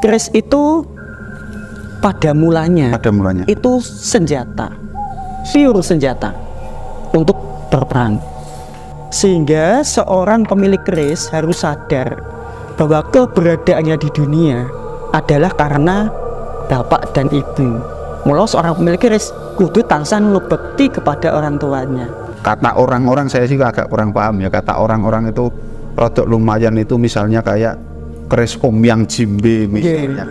Keris itu pada mulanya itu senjata, pure senjata untuk berperang. Sehingga seorang pemilik keris harus sadar bahwa keberadaannya di dunia adalah karena bapak dan ibu. Mula seorang pemilik keris kudu tansah nulubekti kepada orang tuanya. Kata orang-orang, saya sih agak kurang paham ya, kata orang-orang itu rodok lumayan itu misalnya kayak keris Omyang Jimbe misalnya.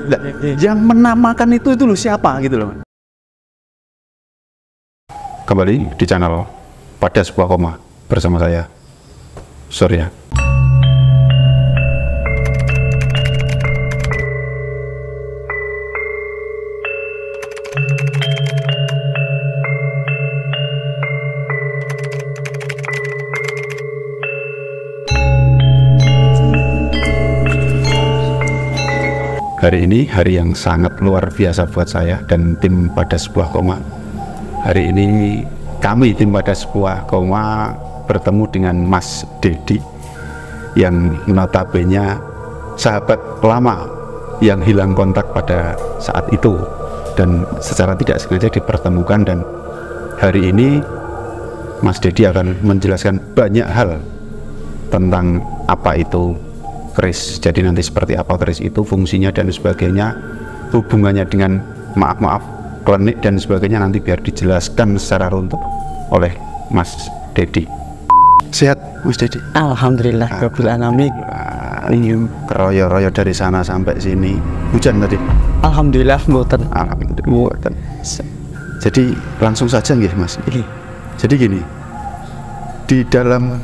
Yang menamakan itu loh siapa gitu loh. Kembali di channel Pada Sebuah Koma bersama saya Surya. Hari ini hari yang sangat luar biasa buat saya dan tim Pada Sebuah Koma. Hari ini kami tim Pada Sebuah Koma bertemu dengan Mas Dedi yang notabene sahabat lama yang hilang kontak pada saat itu dan secara tidak sengaja dipertemukan, dan hari ini Mas Dedi akan menjelaskan banyak hal tentang apa itu keris. Jadi nanti seperti apa keris itu, fungsinya dan sebagainya, hubungannya dengan maaf klinik dan sebagainya, nanti biar dijelaskan secara runtuh oleh Mas Dedi. Sehat Mas Dedi? Alhamdulillah rabbil alamin. Keroyo-royo dari sana sampai sini. Hujan tadi? Alhamdulillah mboten. Alhamdulillah. Jadi langsung saja nggih Mas. Jadi gini, di dalam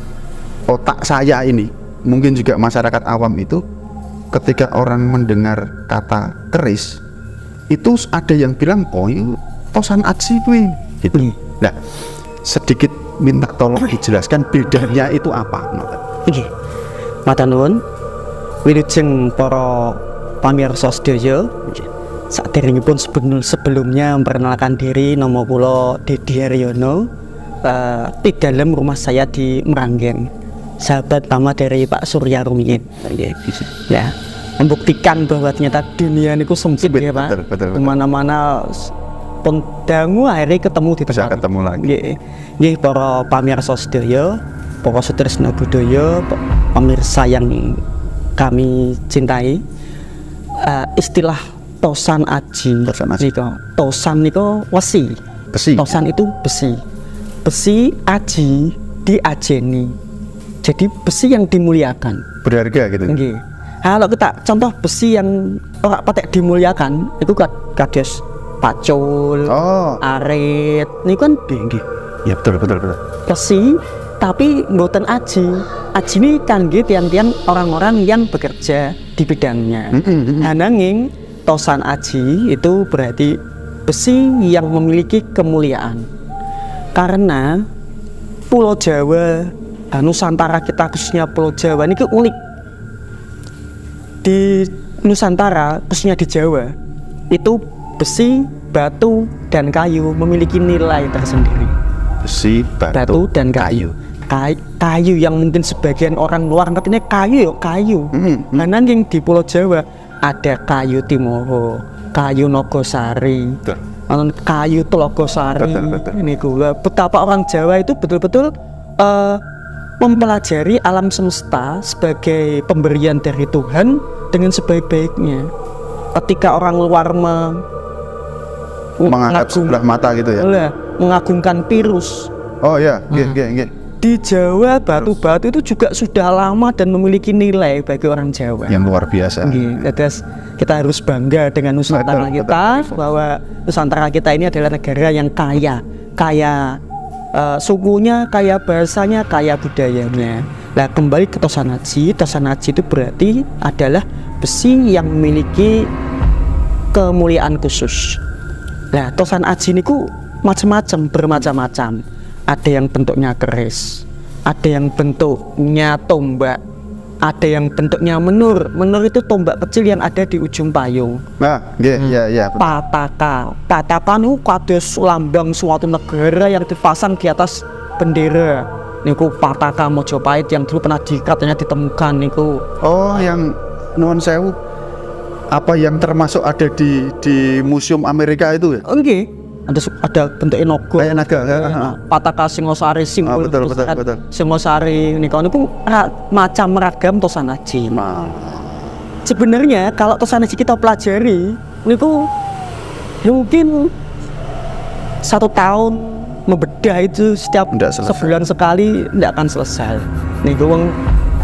otak saya ini, mungkin juga masyarakat awam itu, ketika orang mendengar kata keris itu ada yang bilang oh itu tosan aji kuwi gitu. Nah, sedikit minta tolong dijelaskan bedanya itu apa. Nggih. Matur nuwun. Wilujeng para pamirsa sedaya, saderengipun sebelumnya memperkenalkan diri, nama kula Dedi Haryono, di dalam rumah saya di Meranggen, sahabat lama dari Pak Surya rumiyin. Ya, membuktikan bahwa ternyata dunia niku sempit ya Pak. Betul. Kemana-mana pun dangu akhirnya ketemu di tempat. Ketemu lagi. Nggih, para pamirsa sedaya, para sutresna budaya, pemirsa yang kami cintai, istilah tosan aji. Tosan niku besi. Tosan itu besi. Besi aji diajeni. Jadi besi yang dimuliakan, berharga gitu. Nggih. Kalau kita contoh besi yang ora patek dimuliakan, itu kados pacul, arit, ini kan nggih. Ya betul. Besi tapi mboten aji. Aji ini kangge tiang-tiang orang-orang yang bekerja di bidangnya. Nanging tosan aji itu berarti besi yang memiliki kemuliaan. Karena Pulau Jawa, Nusantara kita khususnya Pulau Jawa ini unik. Di Nusantara khususnya di Jawa itu besi, batu, dan kayu memiliki nilai tersendiri. Besi, batu dan kayu. Kayu yang mungkin sebagian orang luar ngertinya kayu. Nah, yang di Pulau Jawa ada kayu Timoro, kayu Nogosari, kayu Telogosari. Ini gula. Betapa orang Jawa itu betul-betul mempelajari alam semesta sebagai pemberian dari Tuhan dengan sebaik-baiknya. Ketika orang luar menganggap sebelah mata gitu ya, mengagungkan Pirus. Oh ya, di Jawa batu-batu itu juga sudah lama dan memiliki nilai bagi orang Jawa yang luar biasa. Terus kita harus bangga dengan Nusantara kita, bahwa Nusantara kita ini adalah negara yang kaya sukunya, kaya bahasanya, kaya budayanya. Nah, kembali ke tosan aji. Tosan aji itu berarti adalah besi yang memiliki kemuliaan khusus. Nah, tosan aji niku bermacam-macam. Ada yang bentuknya keris, ada yang bentuknya tombak, ada yang bentuknya menur. Menur itu tombak kecil yang ada di ujung payung. Iya. Pataka itu kados lambang suatu negara yang dipasang di atas bendera. Niku Pataka Mojopahit yang dulu pernah katanya ditemukan niku. Oh, yang nuwun sewu, Apa yang termasuk ada di Museum Amerika itu ya? Enggak. Ada bentuknya naga. Kayak naga. Pataka Singosari simbol. Betul. Singosari niku macam ragam Tosanaji. Sebenarnya kalau Tosanaji kita pelajari niku ya mungkin 1 tahun membedah itu setiap sebulan sekali tidak akan selesai. Niku wong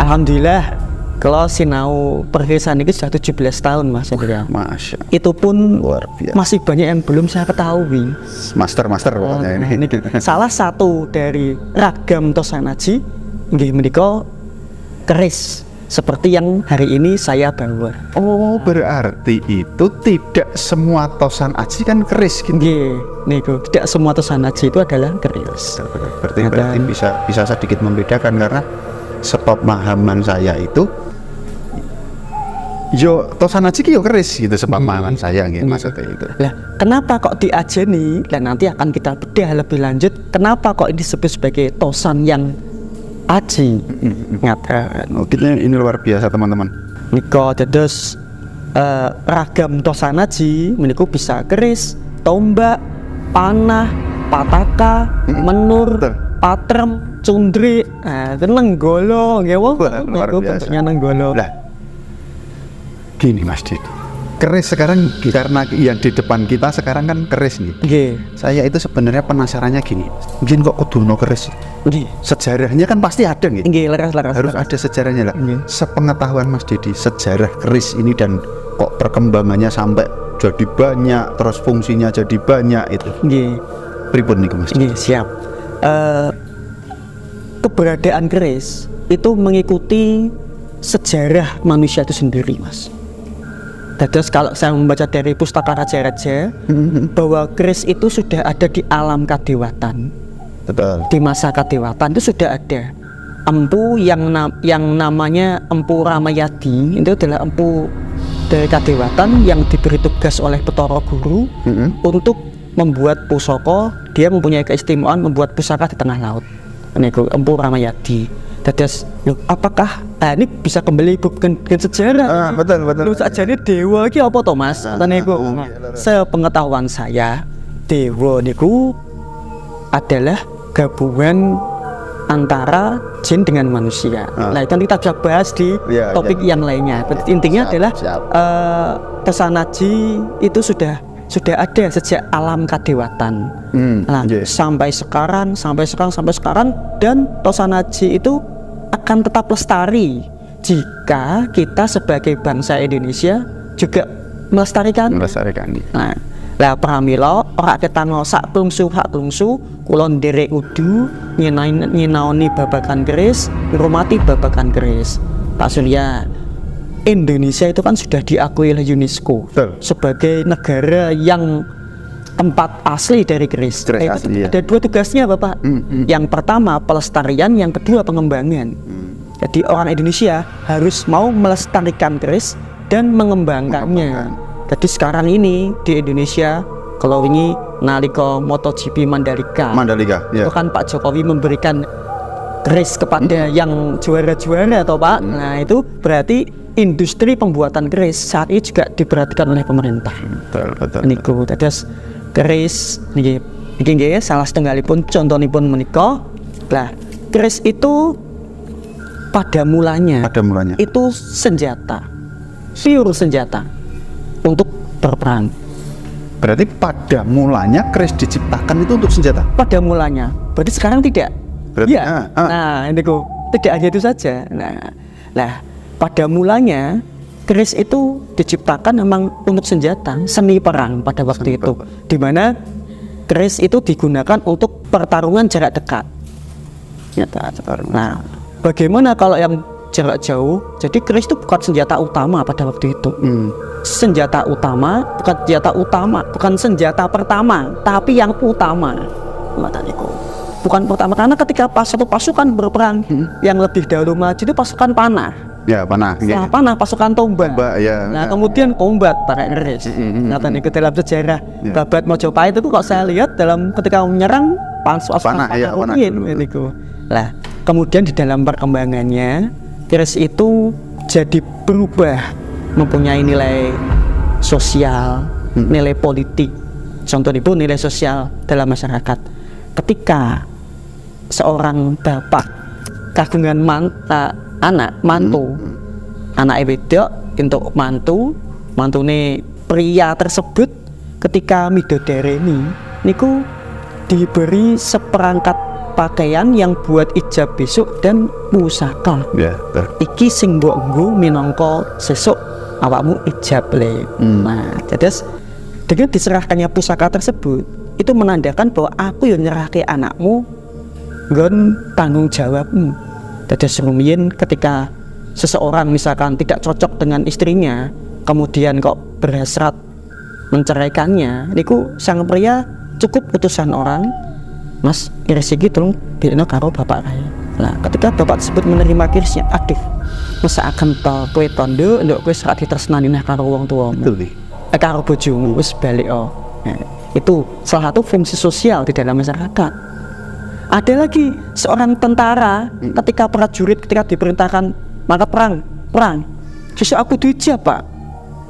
alhamdulillah kalau sinau perkrisan ini sudah 17 tahun Mas Hendra. Masya. Itu pun luar biasa. Masih banyak yang belum saya ketahui. Master pokoknya ini. Salah satu dari ragam Tosanaji nggih menika keris seperti yang hari ini saya bawa. Oh, berarti itu tidak semua Tosanaji kan keris gitu. Nggih, niku tidak semua Tosanaji itu adalah keris. Berarti bisa sedikit membedakan karena sepemahaman saya itu yo Tosanaji ki yo keris gitu sepemahaman saya gitu maksudnya itu. Lah, kenapa kok diajeni? Dan nanti akan kita bedah lebih lanjut. Kenapa kok ini disebut sebagai tosan yang aji? Ngatakan. Oh, ini luar biasa teman-teman. Niko dados ragam Tosanaji meniku bisa keris, tombak, panah, pataka, menur, patrem, cundri, nenggolo, nggih wong. Luar biasa. Bentuknya nenggolo. Lah, gini Mas Didi, keris sekarang karena yang di depan kita sekarang kan keris nih. Nggih. Saya itu sebenarnya penasarannya gini, mungkin kok kuduno keris? Nggih. Sejarahnya kan pasti ada nih. Nggih, leres. Harus ada sejarahnya lah. Nggih. Sepengetahuan Mas Didi, sejarah keris ini dan kok perkembangannya sampai jadi banyak, terus fungsinya jadi banyak itu. Nggih. Pripun niku Mas? Nggih, siap. Keberadaan keris itu mengikuti sejarah manusia itu sendiri, Mas. Terus kalau saya membaca dari Pustaka Raja-Raja bahwa keris itu sudah ada di alam kadewatan. Betul. Di masa kadewatan itu sudah ada empu yang namanya Empu Ramayadi. Itu adalah empu dari kadewatan yang diberi tugas oleh Betara Guru untuk membuat pusaka. Dia mempunyai keistimewaan membuat pusaka di tengah laut. Ini Empu Ramayadi. Terus, apakah ini bisa kembali dengan sejarah? Betul. Lu saja ini dewa ini apa toh Mas? Sepengetahuan saya, dewa niku adalah gabungan antara jin dengan manusia. Nah, itu kita bisa bahas di topik yang lainnya. Intinya adalah Tosanaji itu sudah ada sejak alam kadewatan. Sampai sekarang dan Tosanaji itu akan tetap lestari jika kita sebagai bangsa Indonesia juga melestarikan. Lah pramila ora ketango sak klungsu kula nderek udu nyinaoni babagan keris, ngurmati babagan keris. Pak Surya, Indonesia itu kan sudah diakui oleh UNESCO sebagai negara yang tempat asli dari keris. Ada 2 tugasnya Bapak. Yang pertama pelestarian, yang kedua pengembangan. Jadi orang Indonesia harus mau melestarikan keris dan mengembangkannya. Jadi sekarang ini di Indonesia kalau ini nalika MotoGP Mandalika, itu kan Pak Jokowi memberikan keris kepada yang juara-juara atau Pak. Nah itu berarti industri pembuatan keris saat ini juga diperhatikan oleh pemerintah. Betul. Niku terus keris niki nggih salah setengahipun contohipun menika. Lah, keris itu pada mulanya itu senjata. Pure senjata untuk berperang. Berarti pada mulanya keris diciptakan itu untuk senjata? Pada mulanya. Berarti sekarang tidak. Iya. Nah, ini kok tidak hanya itu saja. Nah, pada mulanya keris itu diciptakan memang untuk senjata, seni perang pada waktu itu, di mana keris itu digunakan untuk pertarungan jarak dekat. Nah, bagaimana kalau yang jarak jauh? Jadi keris itu bukan senjata utama pada waktu itu. Senjata utama bukan senjata pertama, tapi yang utama. Bukan pertama, karena ketika satu pasukan berperang, yang lebih dahulu maju itu pasukan panah. Panah pasukan tombak. Kemudian combat pakai keris. Itu dalam sejarah Babat Mojopahit itu kok saya lihat dalam ketika menyerang panah. Lah, kemudian di dalam perkembangannya keris itu jadi berubah, mempunyai nilai sosial, nilai politik. Contoh itu nilai sosial dalam masyarakat. Ketika seorang bapak kagungan mantu, anak wedok untuk mantune pria tersebut ketika midodareni niku diberi seperangkat pakaian yang buat ijab besok dan pusaka. Iki sing mbok nggo minangka sesuk awakmu ijab le. Nah, jadi dengan diserahkannya pusaka tersebut itu menandakan bahwa aku yang nyerahke anakmu nggon tanggung jawabmu. Jadi rumiyin ketika seseorang misalkan tidak cocok dengan istrinya kemudian kok berhasrat menceraikannya, niku sang pria cukup utusan orang, Mas iris iki tolong bilino karo bapak kaya. Nah, ketika bapak tersebut menerima kirisnya, aduh, masa akan to kowe tondo nduk kowe sak ditresnani neh karo wong tuamu. Karo bojomu wis balik. Nah, itu salah satu fungsi sosial di dalam masyarakat. Ada lagi seorang tentara ketika prajurit ketika diperintahkan maka perang justru aku diijab Pak.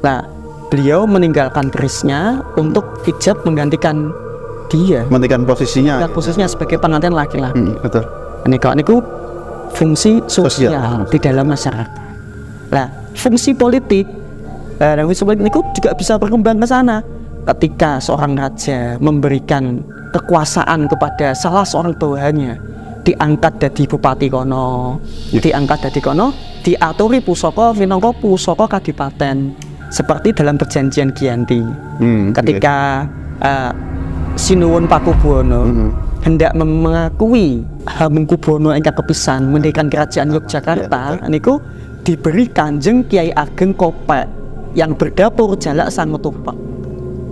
Nah, beliau meninggalkan kerisnya untuk ijab menggantikan dia, menggantikan posisinya sebagai pengantin laki-laki. Betul. Niku fungsi sosial di dalam masyarakat. Nah, fungsi politik dan fungsi politik niku juga bisa berkembang ke sana. Ketika seorang raja memberikan kekuasaan kepada salah seorang bawahannya, diangkat dari bupati kono, diaturi pusaka minangka pusaka kadipaten, seperti dalam perjanjian Giyanti. Ketika Sinuwun Pakubuwana hendak mengakui Hamengkubuwana ingkang kepisan mendirikan kerajaan Yogyakarta, niku diberi Kanjeng Kiai Ageng Kopek yang berdapur jalak sang tupak.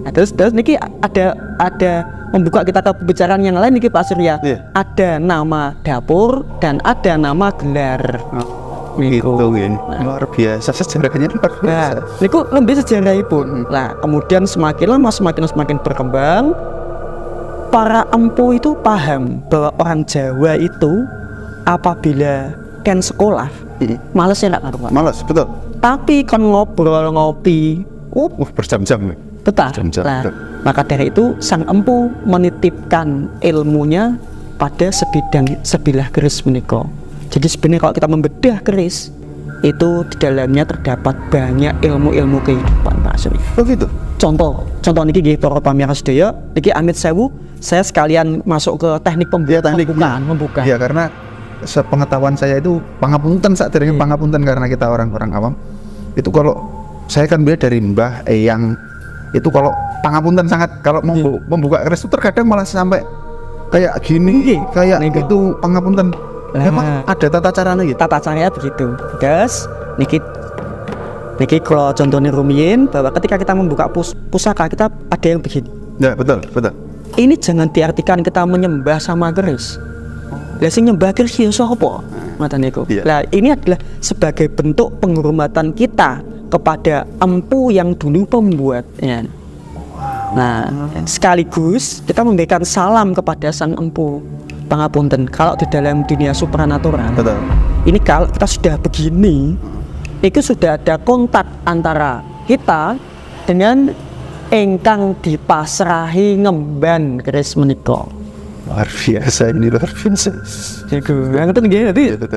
Nah, terus niki ada membuka kita ke pembicaraan yang lain niki Pak Surya. Ada nama dapur dan ada nama gelar. Gitu kan. Luar biasa sejarahnya, luar biasa. Niku lebih sejarahipun. Nah, kemudian semakin lama semakin berkembang, para empu itu paham bahwa orang Jawa itu apabila kan sekolah, malesnya nggak karuan. Males, betul. Tapi kan ngobrol ngopi, berjam-jam. Betah. Nah, maka dari itu sang empu menitipkan ilmunya pada sebilah keris menika. Jadi sebenarnya kalau kita membedah keris itu di dalamnya terdapat banyak ilmu-ilmu kehidupan Pak Surya. Oh gitu. Contoh niki nggih para pamirsa sedaya, niki amit sewu saya sekalian masuk ke teknik pembukaan. Ya, karena sepengetahuan saya itu pangapunten sadurunge pangapunten karena kita orang-orang awam. Itu kalau saya kan beda dari Mbah Eyang itu kalau pangapunten sangat kalau membuka keris itu terkadang malah sampai kayak gini, kayak itu pangapunten. Memang ada tata caranya gitu. Tata caranya begitu. Guys, niki kalau contohnya rumiyin bahwa ketika kita membuka pusaka kita ada yang begini. Ya, betul. Ini jangan diartikan kita menyembah sama keris. Lah sing nyembah keris ya sapa? Mata niku. Lah ini adalah sebagai bentuk penghormatan kita kepada empu yang dulu pembuatnya. Nah, sekaligus kita memberikan salam kepada sang empu. Pangapunten, kalau di dalam dunia supranatural, ini kalau kita sudah begini, itu sudah ada kontak antara kita dengan engkang dipasrahi ngemban keris menika. Luar biasa ini, luar biasa.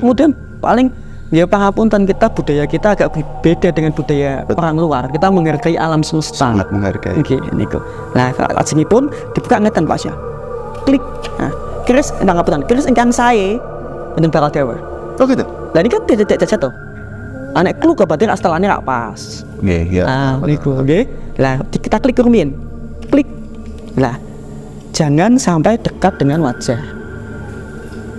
Kemudian paling ya pangapunten kita budaya kita agak beda dengan budaya orang luar. Kita menghargai alam semesta. Sangat menghargai. Niku. Nah, lajengipun dibuka ngeten Pak Syah. Klik. Nah, keris keris ingkang sae mboten bakal dawa. Oh gitu. Lah ini kan tidak jatuh. Anek klu kebatin astalane rak pas. Nggih, ya. Ah, niku nggih. Lah kita klik rumiyin. Klik. Lah jangan sampai dekat dengan wajah.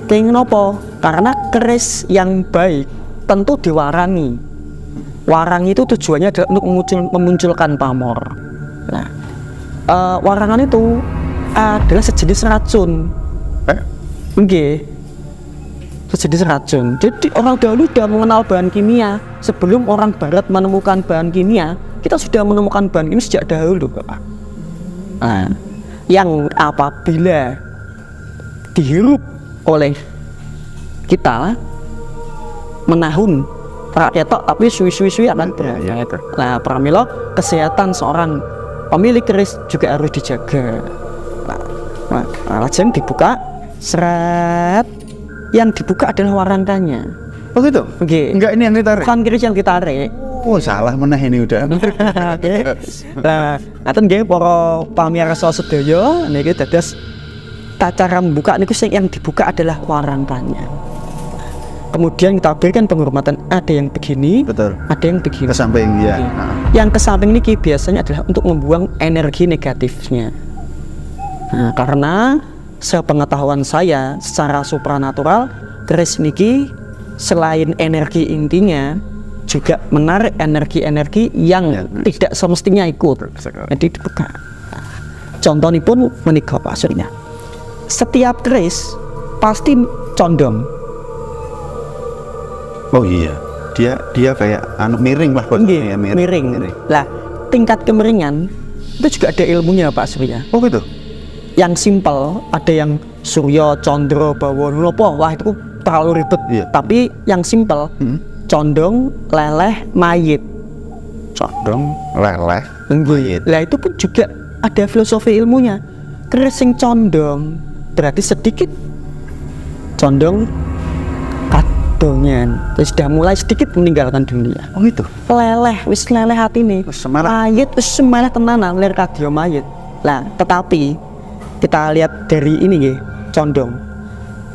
Kenging nopo? Karena keris yang baik tentu diwarangi. Warangi itu tujuannya adalah untuk memunculkan pamor. Nah, warangan itu adalah sejenis racun. Nggih. Sejenis racun. Jadi orang dahulu sudah mengenal bahan kimia. Sebelum orang barat menemukan bahan kimia, kita sudah menemukan bahan kimia sejak dahulu, Bapak. Nah, yang apabila dihirup oleh kita menahun tak ketok tapi suwi-suwi akan berat. Ya, itu. Nah, pramila kesehatan seorang pemilik keris juga harus dijaga. Nah, lajeng dibuka, seret. Yang dibuka adalah warangkanya. Oh gitu? Oke. Enggak, ini yang ditarik? Bukan keris yang ditarik. Oh, salah meneh ini udah. Oke. Nah, ngaten nggih para pamirsa sedaya niki dados cara membuka niku sing yang dibuka adalah warangkanya. Kemudian kita berikan penghormatan, ada yang begini, Betul. ada yang begini. Ke samping ya. Oke. Nah. Yang ke samping niki biasanya adalah untuk membuang energi negatifnya. Nah, karena sepengetahuan saya secara supranatural, keris niki selain energi intinya juga menarik energi-energi yang Ya, tidak semestinya ikut. Jadi dibuka. Nah, contohnya pun menikah Pak Surya. Setiap keris pasti condong. Oh iya. Dia kayak miring lah posisinya, Nggih, miring. Lah, tingkat kemiringan itu juga ada ilmunya Pak Surya. Oh gitu. Yang simpel ada yang Surya, Condro, Bawono, wah itu terlalu ribet. Iya. Tapi yang simpel condong, leleh, mayit. Condong, leleh, mayit. Lah itu pun juga ada filosofi ilmunya. Keris sing condong berarti sedikit condong kadongan, terus sudah mulai sedikit meninggalkan dunia. Oh gitu. Leleh, wis leleh hati nih. Wis semeleh. Mayit wis semeleh tenanan, lir kadya mayit. Lah, tetapi kita lihat dari ini nggih, condong.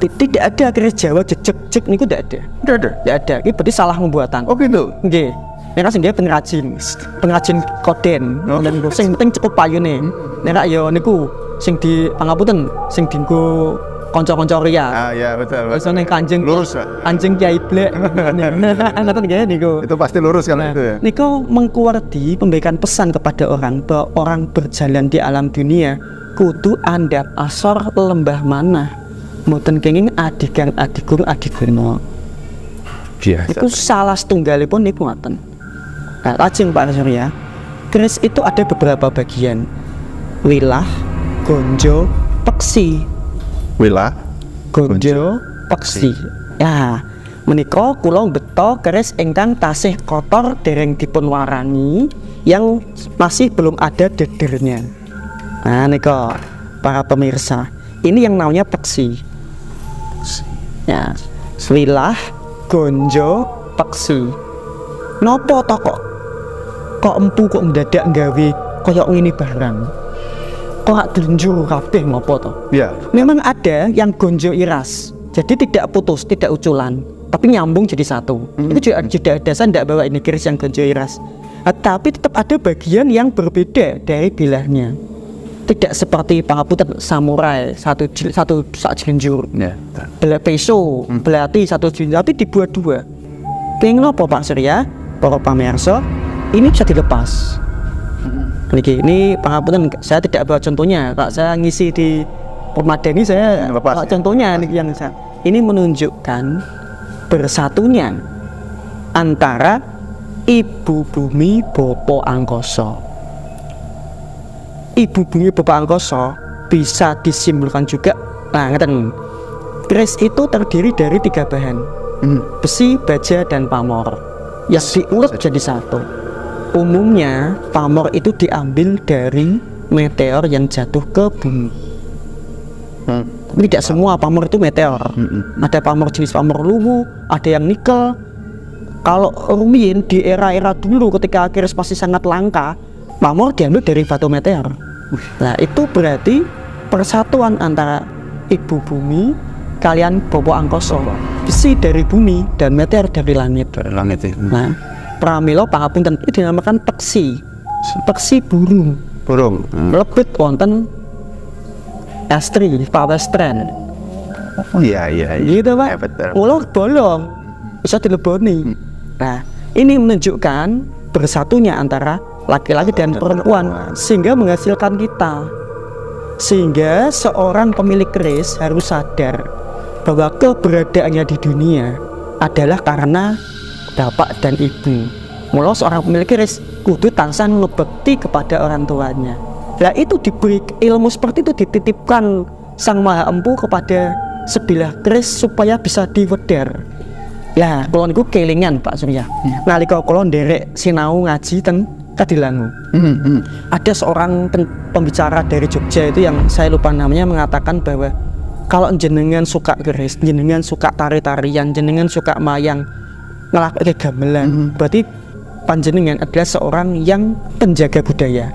Tidak ada keris Jawa jejek niku tidak ada. Tidak ada. Tidak ada. Ini berarti salah pembuatan. Oh gitu. Nggih. Nek sing nggih pengrajin koden. Dan sing penting cukup payune. Nek ya niku sing di pangapunten, sing dienggo kanca-kanca riya. Ah ya betul. Biasane kanjeng lurus, Pak. Anjing Kiai Blek. Ngoten nggih niku. Itu pasti lurus kalau itu ya. Niku mengkuardi memberikan pesan kepada orang bahwa orang berjalan di alam dunia kudu andhap asor lembah mana. Mboten kenging adigang adigung adiguna. Biasa. Itu salah setunggalipun niku ngoten. Nah, lajeng Pak Surya, keris itu ada beberapa bagian. Wilah, gonjo, peksi. Wilah, Gonjo, peksi. Ya, menika kula beto keris ingkang tasih kotor dereng dipun warangi yang masih belum ada dedernya. Nah, nika para pemirsa, ini yang namanya peksi. Ya, wilah, gonjo, peksi. Nopo to kok empu kok mendadak nggawe koyok ngene barang? Kok gak dlenjur kabeh ngopo to? ya. Memang ada yang gonjo iras, jadi tidak putus, tidak uculan, tapi nyambung jadi satu. Itu juga ada, saya tidak bawa ini keris yang gonjo iras. Tapi tetap ada bagian yang berbeda dari bilahnya. Tidak seperti pangapunten samurai satu sak jelenjur. Ya. Belah peso, belati satu jelenjur, tapi dibuat dua. Pengen apa Pak Surya? Para pamirsa, ini bisa dilepas. Ini pangapunten, saya tidak bawa contohnya. Kalau saya ngisi di Permadani saya Lepas, bawa contohnya yang saya. Ini menunjukkan bersatunya antara Ibu Bumi Bapa Angkasa. Ibu Bumi Bapa Angkasa bisa disimbolkan juga. Nah, ngeten. Keris itu terdiri dari 3 bahan. Besi, baja, dan pamor. Yang diurut jadi satu. Umumnya pamor itu diambil dari meteor yang jatuh ke bumi. Tapi tidak semua pamor itu meteor. Ada pamor jenis pamor luwu, ada yang nikel. Kalau rumiyin di era-era dulu ketika keris masih sangat langka, pamor diambil dari batu meteor. Nah, itu berarti persatuan antara Ibu Bumi kalian Bapa Angkasa. Besi dari bumi dan meteor dari langit. Dari langit itu. Nah, pramila pangapunten itu dinamakan peksi. Peksi burung. Burung. Lebet wonten estri, pawestren. Oh iya. Gitu Pak. Ya, betul. Mula bolong bisa dileboni. Nah, ini menunjukkan bersatunya antara laki-laki dan perempuan sehingga menghasilkan kita. Sehingga seorang pemilik keris harus sadar bahwa keberadaannya di dunia adalah karena bapak dan ibu. Mula seorang pemilik keris kudu tansah ngebekti kepada orang tuanya. Nah, itu diberi ilmu seperti itu dititipkan Sang Maha Empu kepada sebilah keris supaya bisa diwedar. Lah, kula niku kelingan Pak Surya. Nalika kula nderek sinau ngaji teng Kadilangu. Ada seorang pembicara dari Jogja itu yang saya lupa namanya mengatakan bahwa kalau jenengan suka keris, jenengan suka tari-tarian, jenengan suka mayang, ngelakuin gamelan, berarti panjenengan adalah seorang yang penjaga budaya,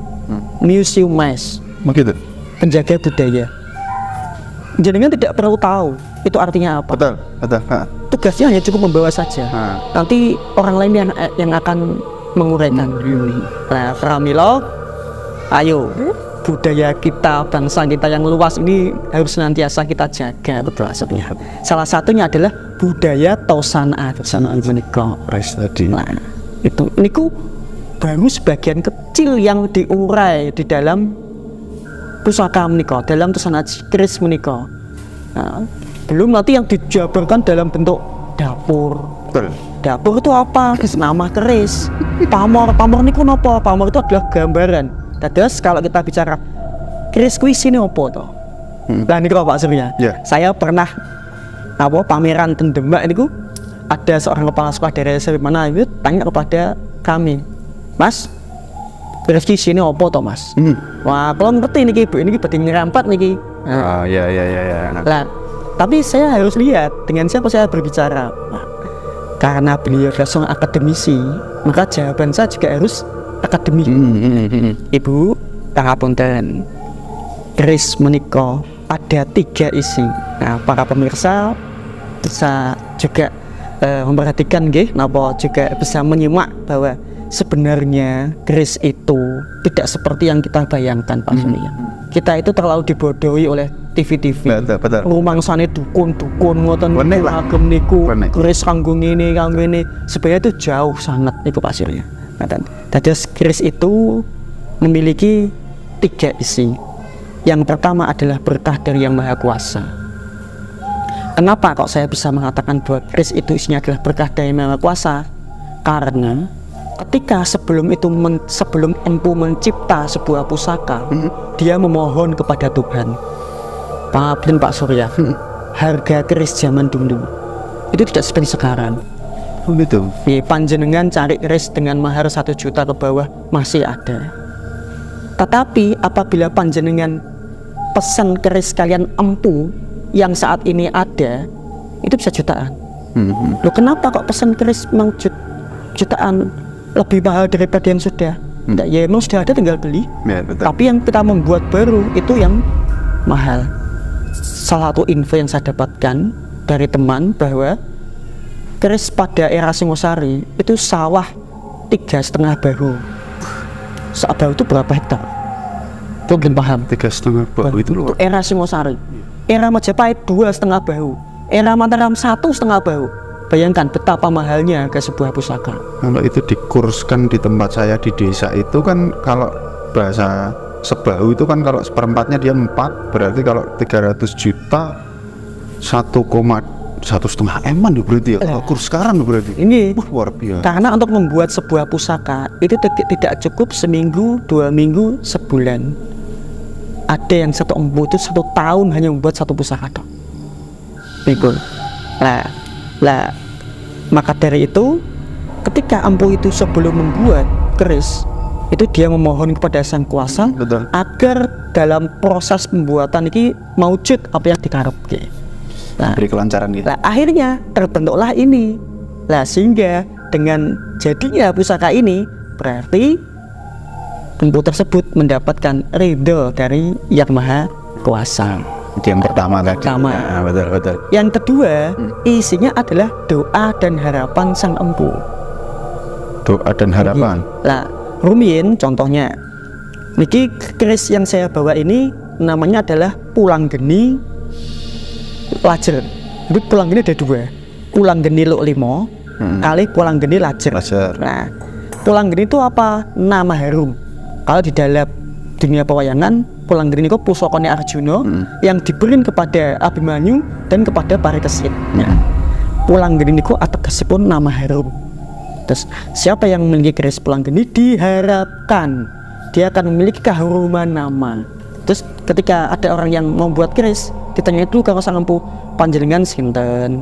museumais, begitu. penjaga budaya. Jenengan tidak perlu tahu itu artinya apa. Betul, betul. Tugasnya hanya cukup membawa saja. Nanti orang lain yang akan menguraikan. Nah, pramila, ayo budaya kita, bangsa kita yang luas ini harus senantiasa kita jaga. Betul maksudnya. Salah satunya adalah budaya Tosan menika. Tadi. Nah, itu niku baru sebagian kecil yang diurai di dalam pusaka menika, dalam Tosan keris menika. Nah, belum nanti yang dijabarkan dalam bentuk dapur. Betul. Dapur itu apa? Nama keris. Pamor niku napa? Pamor itu adalah gambaran. Terus kalau kita bicara keris kuwi sini opo to? Lah niku Pak Surya. Saya pernah pameran teng Demak niku ada seorang kepala sekolah dari SMP mana itu tanya kepada kami, Mas, keris ki sini opo to Mas? Wah, kalau ngerti niki Bu, ini badhe ngerampat niki. Ya. Lah, tapi saya harus lihat dengan siapa saya berbicara. Nah, karena beliau adalah seorang akademisi, maka jawaban saya juga harus akademik. Ibu, pangapunten, keris menika ada 3 isi. Nah, para pemirsa bisa juga memperhatikan nggih, napa juga bisa menyimak bahwa sebenarnya keris itu tidak seperti yang kita bayangkan Pak Surya. Kita itu terlalu dibodohi oleh TV-TV. Betul. Rumangsane dukun-dukun ngoten agem niku, keris kanggo ngene, kanggo ngene. Sebenarnya itu jauh sangat niku Pak Surya. Jadi keris itu memiliki 3 isi. Yang pertama adalah berkah dari Yang Maha Kuasa. Kenapa kok saya bisa mengatakan bahwa keris itu isinya adalah berkah dari Yang Maha Kuasa? Karena ketika sebelum empu mencipta sebuah pusaka, dia memohon kepada Tuhan. Pak Surya, harga keris zaman dulu itu tidak seperti sekarang. Betul. Panjenengan cari keris dengan mahar 1 juta ke bawah masih ada. Tetapi apabila panjenengan pesan keris kalian empu yang saat ini ada, itu bisa jutaan. Loh, kenapa kok pesan keris memang jutaan lebih mahal daripada yang sudah? Ya emang sudah ada, tinggal beli. Tapi yang kita membuat baru itu yang mahal. Salah satu info yang saya dapatkan dari teman bahwa keris pada era Singosari itu sawah 3,5 bahu. Bahu itu berapa hektar? Itu belum paham. 3,5 bahu itu loh. Era Singosari. Era Majapahit 2,5 bahu. Era Mataram 1,5 bahu. Bayangkan betapa mahalnya ke sebuah pusaka. Kalau itu dikurskan di tempat saya di desa itu kan, kalau bahasa sebahu itu kan kalau seperempatnya dia 4, berarti kalau 300 juta 1,5 eman berarti ya. Kurs sekarang berarti. Ini luar biasa. Karena untuk membuat sebuah pusaka itu tidak cukup seminggu, 2 minggu, sebulan. Ada yang 1 empu itu 1 tahun hanya membuat 1 pusaka dong. Betul. Lah, maka dari itu ketika empu itu sebelum membuat keris itu dia memohon kepada Sang Kuasa agar dalam proses pembuatan ini maujud apa yang dikarepke. Beri kelancaran gitu. Nah, akhirnya terbentuklah ini. Nah, sehingga dengan jadinya pusaka ini berarti empu tersebut mendapatkan ridho dari Yang Maha Kuasa. Itu yang pertama tadi. Nah, betul. Yang kedua, isinya adalah doa dan harapan sang empu. Doa dan harapan. Nah, rumiyin contohnya. Niki keris yang saya bawa ini namanya adalah Pulang Geni Lajer. Jadi Pulang Geni ada 2. Pulang Geni Luk Limo kali Pulang Geni Lajer. Nah, Pulang Geni itu apa? Nama harum. Kalau di dalam dunia pewayangan, Pulang Geni itu pusakane Arjuna yang diberi kepada Abimanyu dan kepada Parikesit. Pulang Geni itu ategesipun nama harum. Terus siapa yang memiliki keris Pulang Geni diharapkan dia akan memiliki keharuman nama. Terus ketika ada orang yang membuat keris, ditanya dulu kalau sang empu, panjenengan sinten,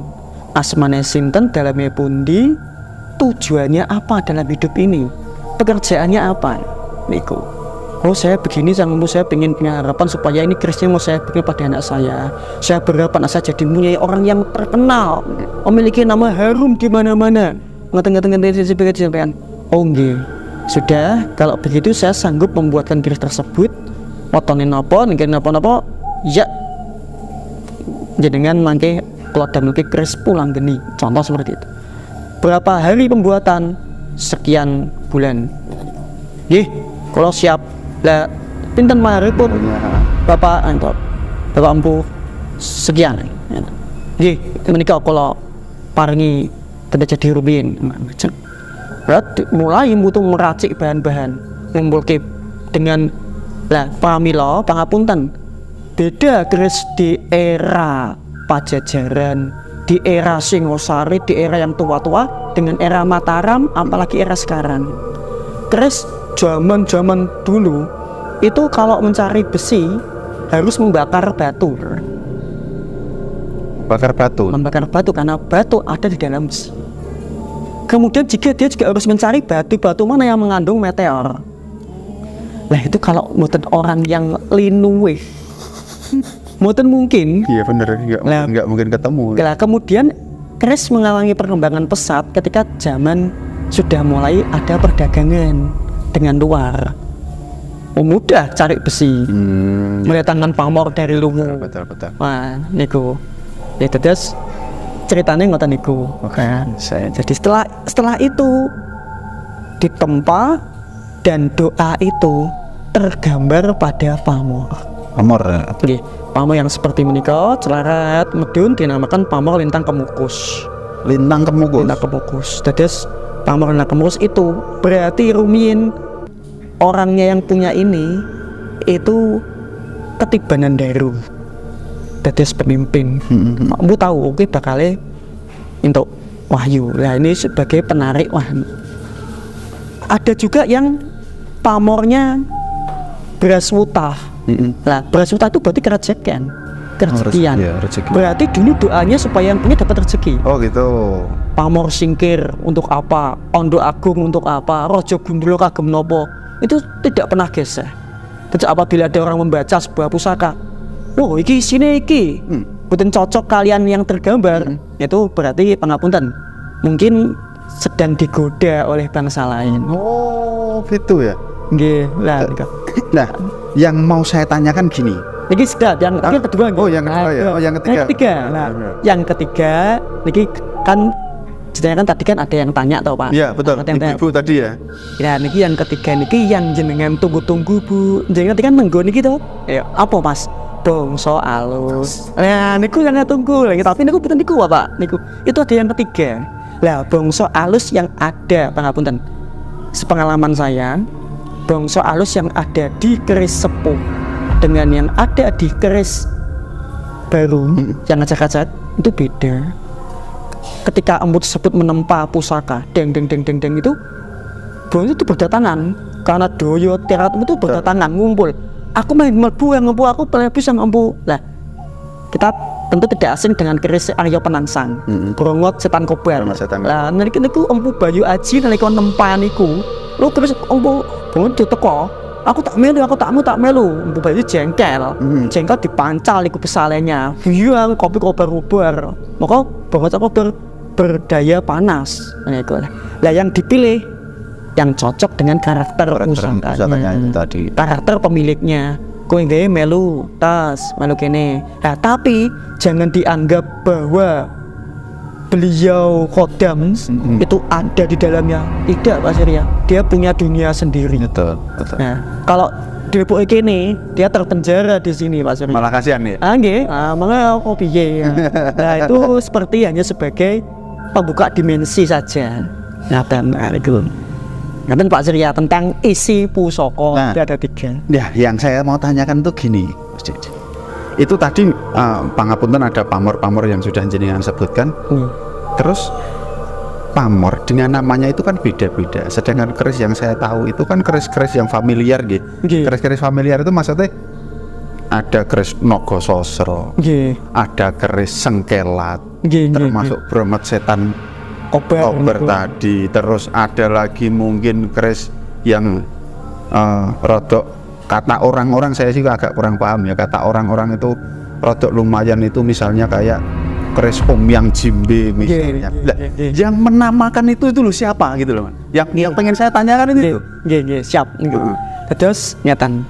asmane sinten, dalamnya pundi, tujuannya apa dalam hidup ini, pekerjaannya apa niku. Oh saya begini sang saya pengen punya harapan supaya ini kerisnya mau saya berikan pada anak saya berharapan saya jadi punya orang yang terkenal, memiliki nama harum di mana-mana, ngerti-ngerti. Oh nggih, sudah kalau begitu saya sanggup membuatkan keris tersebut, otone napa nggih napa-napa ya jenengan mangke kalau damel keris pulang geni, contoh seperti itu. Berapa hari pembuatan? Sekian bulan. Nggih, kalau siap. Lah pinten maharipun Bapak empu sekian. Nggih, menika kula paringi tanda jadi rumiyin. Berarti mulai butuh meracik bahan-bahan ngumpulke dengan lah pramila pangapunten. Beda keris di era Pajajaran, di era Singosari, di era yang tua-tua dengan era Mataram, apalagi era sekarang. Keris zaman dulu itu kalau mencari besi harus membakar batu. Membakar batu karena batu ada di dalam besi. Kemudian dia juga harus mencari batu-batu mana yang mengandung meteor. Nah itu kalau mboten orang yang linuwih mboten mungkin. Iya bener, nggak mungkin ketemu. Nah, kemudian keris mengalami perkembangan pesat ketika zaman sudah mulai ada perdagangan dengan luar. Mudah cari besi, mendatangkan pamor dari luar. Betul. Wah, niku. Ya terus ceritanya ngoten niku. Jadi setelah itu ditempa dan doa itu tergambar pada pamor. Oke, pamor yang seperti menikah, celarat, medun dinamakan pamor lintang kemukus. Lintang kemukus. Terus pamor lintang kemukus itu berarti rumiyin orangnya yang punya ini itu ketibanan daru. Terus pemimpin. Kamu tahu, oke bakalnya untuk wahyu. Nah ini sebagai penarik wahyu. Ada juga yang pamornya beras wutah. Nah, beras wutah itu berarti kerezekian. Rezeki. Berarti dulu doanya supaya yang punya dapat rezeki. Oh gitu. Pamor singkir untuk apa? Ondo agung untuk apa? Rojo gundul kagem nopo? Itu tidak pernah geser. Terus apabila ada orang membaca sebuah pusaka, oh iki sini iki, betul cocok kalian yang tergambar, itu berarti pangapunten. Mungkin sedang digoda oleh bangsa lain. Oh gitu ya. Nggih, lah. Nah, yang mau saya tanyakan gini. Ini sudah yang kedua. Oh, yang ketiga. Nah, yang ketiga, niki kan ceritanya kan tadi kan ada yang tanya toh Pak. Iya betul. Ibu tadi ya. Ya, niki yang ketiga niki yang jenengan tunggu-tunggu Bu. Jenengan kan nenggo niki toh. Ya, apa Mas? Bongso alus. Nah, niku yang tunggu lagi. Tapi niku betul niku Pak. Niku itu ada yang ketiga. Lah, bongso alus yang ada pangapunten. Sepengalaman saya, bongso alus yang ada di keris sepuh dengan yang ada di keris baru yang acak-acak itu beda. Ketika empu tersebut menempa pusaka deng itu bongso itu berdatangan karena doyo tirat itu berdatangan ngumpul. Aku main melbu yang empu, aku pelebus yang empu. Lah kita tentu tidak asing dengan keris Arya Penangsang, Brongot Setan Kobar. Lah niku empu Bayu Aji nalika nempa niku, lu keris empu bongso diteko. Aku tak melu, empu Bayu jengkel dipancal iku pesalenya. Iya, kopi kobar-kobar. Maka bongso kobar berdaya panas. Lah yang dipilih yang cocok dengan karakter pusakanya itu tadi. Karakter pemiliknya. Kowe nggae melu tas, melu kene. Nah, tapi jangan dianggap bahwa beliau Khodam itu ada di dalamnya. Tidak Pak Surya, dia punya dunia sendiri. Betul. Nah, kalau di Depok kene dia terpenjara di sini Pak Surya. Malah kasihan ya. Nggih, malah kok piye. Nah, itu seperti hanya sebagai pembuka dimensi saja. Ngaten itu. Ngaten Pak Surya tentang isi pusaka ada 3. Ya, yang saya mau tanyakan tuh gini, Mas Cici. Itu tadi pangapunten ada pamor-pamor yang sudah jenengan sebutkan. Terus pamor dengan namanya itu kan beda-beda. Sedangkan keris yang saya tahu itu kan keris-keris yang familiar gitu. Keris-keris familiar itu maksudnya ada keris Nogo Sosro, ada keris Sengkelat, termasuk Bromet setan kober tadi, terus ada lagi mungkin keris yang rodok, kata orang-orang, saya sih agak kurang paham ya, kata orang-orang itu rodok lumayan itu, misalnya kayak keris Omyang Jimbe misalnya. Yang menamakan itu loh siapa gitu loh, yang pengen saya tanyakan itu. Siap. Terus nyatan